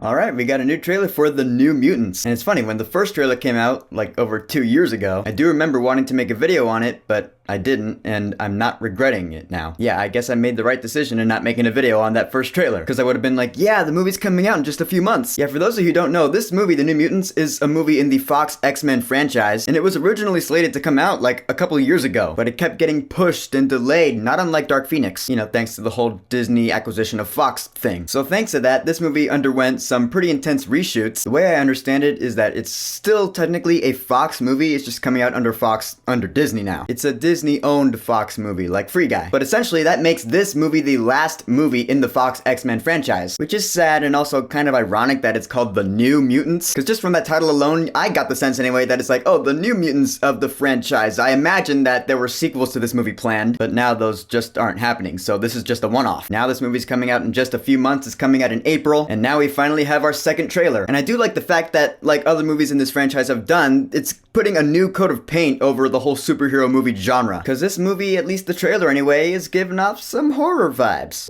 Alright, we got a new trailer for The New Mutants. And it's funny, when the first trailer came out, like over 2 years ago, I do remember wanting to make a video on it, but I didn't, and I'm not regretting it now. Yeah, I guess I made the right decision in not making a video on that first trailer, because I would have been like, yeah, the movie's coming out in just a few months. Yeah, for those of you who don't know, this movie, The New Mutants, is a movie in the Fox X-Men franchise, and it was originally slated to come out like a couple of years ago, but it kept getting pushed and delayed, not unlike Dark Phoenix, you know, thanks to the whole Disney acquisition of Fox thing. So thanks to that, this movie underwent some pretty intense reshoots. The way I understand it is that it's still technically a Fox movie, it's just coming out under Fox, under Disney now. It's a Disney-owned Fox movie, like Free Guy. But essentially, that makes this movie the last movie in the Fox X-Men franchise, which is sad and also kind of ironic that it's called The New Mutants, because just from that title alone, I got the sense anyway that it's like, oh, the New Mutants of the franchise. I imagine that there were sequels to this movie planned, but now those just aren't happening, so this is just a one-off. Now this movie's coming out in just a few months, it's coming out in April, and now we finally have our second trailer. And I do like the fact that, like other movies in this franchise have done, it's putting a new coat of paint over the whole superhero movie genre. Because this movie, at least the trailer anyway, is giving off some horror vibes.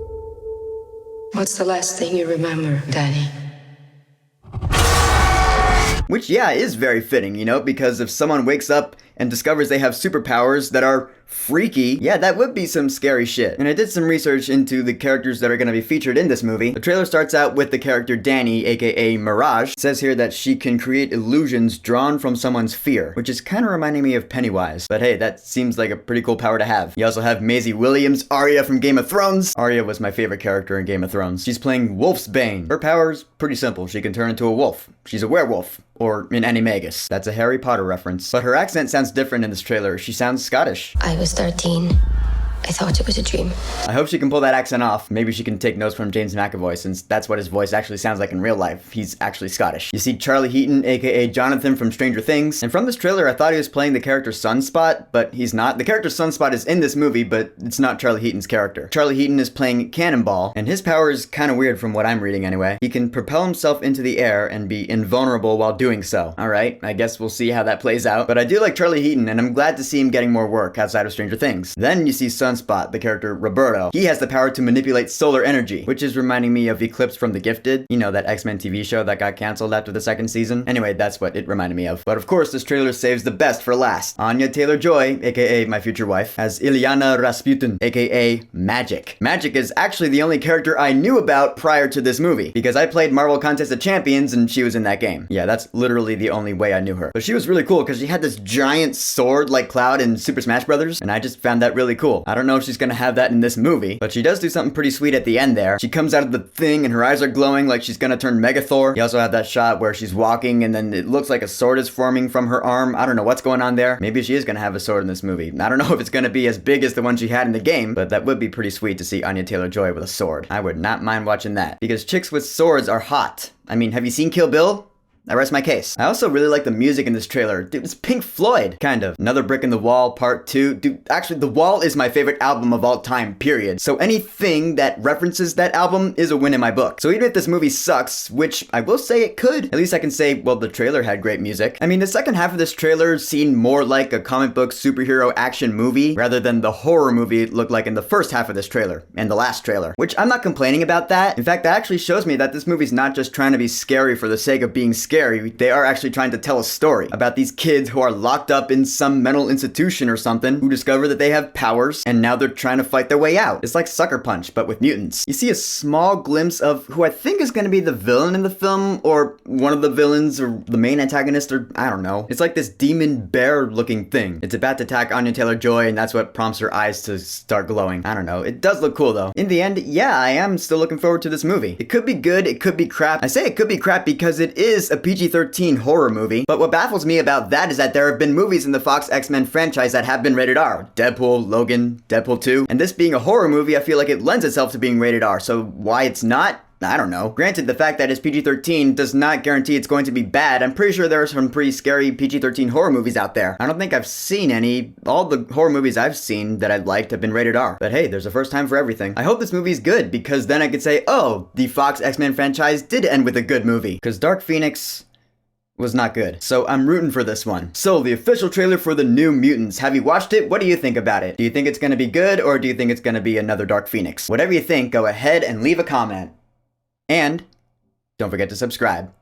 What's the last thing you remember, Danny? Which, yeah, is very fitting, you know, because if someone wakes up and discovers they have superpowers that are freaky, yeah, that would be some scary shit. And I did some research into the characters that are going to be featured in this movie. The trailer starts out with the character Danny, aka Mirage. It says here that she can create illusions drawn from someone's fear, which is kind of reminding me of Pennywise. But hey, that seems like a pretty cool power to have. You also have Maisie Williams, Arya from Game of Thrones. Arya was my favorite character in Game of Thrones. She's playing Wolfsbane. Her power's pretty simple. She can turn into a wolf. She's a werewolf. Or an animagus. That's a Harry Potter reference. But her accent sounds different in this trailer. She sounds Scottish. I was 13. I thought it was a dream. I hope she can pull that accent off. Maybe she can take notes from James McAvoy, since that's what his voice actually sounds like in real life. He's actually Scottish. You see Charlie Heaton, aka Jonathan from Stranger Things. And from this trailer, I thought he was playing the character Sunspot, but he's not. The character Sunspot is in this movie, but it's not Charlie Heaton's character. Charlie Heaton is playing Cannonball, and his power is kind of weird from what I'm reading anyway. He can propel himself into the air and be invulnerable while doing so. Alright, I guess we'll see how that plays out. But I do like Charlie Heaton, and I'm glad to see him getting more work outside of Stranger Things. Then you see Sunspot, the character Roberto. He has the power to manipulate solar energy, which is reminding me of Eclipse from The Gifted. You know, that X-Men TV show that got canceled after the second season. Anyway, that's what it reminded me of. But of course, this trailer saves the best for last. Anya Taylor-Joy, aka my future wife, as Ilyana Rasputin, aka Magic. Magic is actually the only character I knew about prior to this movie, because I played Marvel Contest of Champions and she was in that game. Yeah, that's literally the only way I knew her. But she was really cool because she had this giant sword like Cloud in Super Smash Bros. And I just found that really cool. I don't know if she's gonna have that in this movie, but she does do something pretty sweet at the end there. She comes out of the thing and her eyes are glowing like she's gonna turn Mega Thor. You also have that shot where she's walking and then it looks like a sword is forming from her arm. I don't know what's going on there. Maybe she is gonna have a sword in this movie. I don't know if it's gonna be as big as the one she had in the game, but that would be pretty sweet to see Anya Taylor-Joy with a sword. I would not mind watching that, because chicks with swords are hot. I mean, have you seen Kill Bill? I rest my case. I also really like the music in this trailer. Dude, it's Pink Floyd, kind of. Another Brick in the Wall, Part 2. Dude, actually, The Wall is my favorite album of all time, period. So anything that references that album is a win in my book. So even if this movie sucks, which I will say it could, at least I can say, well, the trailer had great music. I mean, the second half of this trailer seemed more like a comic book superhero action movie, rather than the horror movie it looked like in the first half of this trailer, and the last trailer. Which I'm not complaining about that. In fact, that actually shows me that this movie's not just trying to be scary for the sake of being scary. They are actually trying to tell a story about these kids who are locked up in some mental institution or something, who discover that they have powers, and now they're trying to fight their way out. It's like Sucker Punch, but with mutants. You see a small glimpse of who I think is going to be the villain in the film, or one of the villains, or the main antagonist, or I don't know. It's like this demon bear looking thing. It's about to attack Anya Taylor-Joy, and that's what prompts her eyes to start glowing. I don't know. It does look cool though. In the end, yeah, I am still looking forward to this movie. It could be good, it could be crap. I say it could be crap because it is a PG-13 horror movie, but what baffles me about that is that there have been movies in the Fox X-Men franchise that have been rated R. Deadpool, Logan, Deadpool 2, and this being a horror movie, I feel like it lends itself to being rated R, so why it's not? I don't know. Granted, the fact that it's PG-13 does not guarantee it's going to be bad. I'm pretty sure there are some pretty scary PG-13 horror movies out there. I don't think I've seen any. All the horror movies I've seen that I've liked have been rated R. But hey, there's a first time for everything. I hope this movie is good, because then I could say, oh, the Fox X-Men franchise did end with a good movie. Because Dark Phoenix was not good. So I'm rooting for this one. So the official trailer for The New Mutants. Have you watched it? What do you think about it? Do you think it's gonna be good, or do you think it's gonna be another Dark Phoenix? Whatever you think, go ahead and leave a comment. And Don't forget to subscribe.